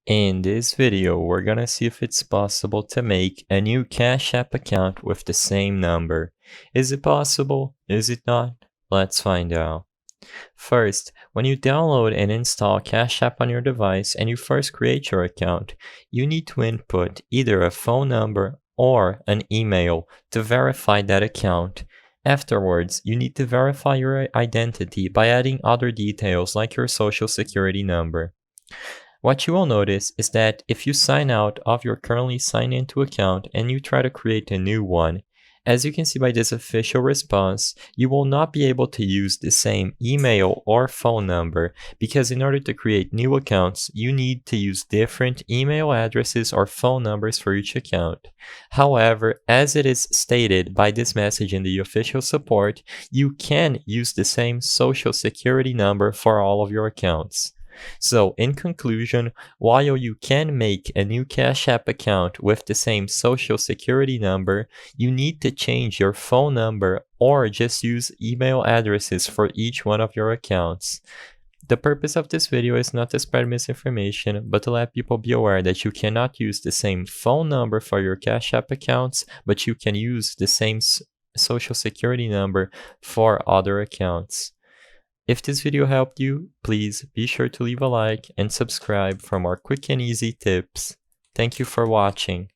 In this video, we're gonna see if it's possible to make a new Cash App account with the same number. Is it possible? Is it not? Let's find out. First, when you download and install Cash App on your device and you first create your account, you need to input either a phone number or an email to verify that account. Afterwards, you need to verify your identity by adding other details like your social security number. What you will notice is that if you sign out of your currently signed into account and you try to create a new one, as you can see by this official response, you will not be able to use the same email or phone number because in order to create new accounts, you need to use different email addresses or phone numbers for each account. However, as it is stated by this message in the official support, you can use the same social security number for all of your accounts. So, in conclusion, while you can make a new Cash App account with the same social security number, you need to change your phone number or just use email addresses for each one of your accounts. The purpose of this video is not to spread misinformation, but to let people be aware that you cannot use the same phone number for your Cash App accounts, but you can use the same social security number for other accounts. If this video helped you, please be sure to leave a like and subscribe for more quick and easy tips. Thank you for watching.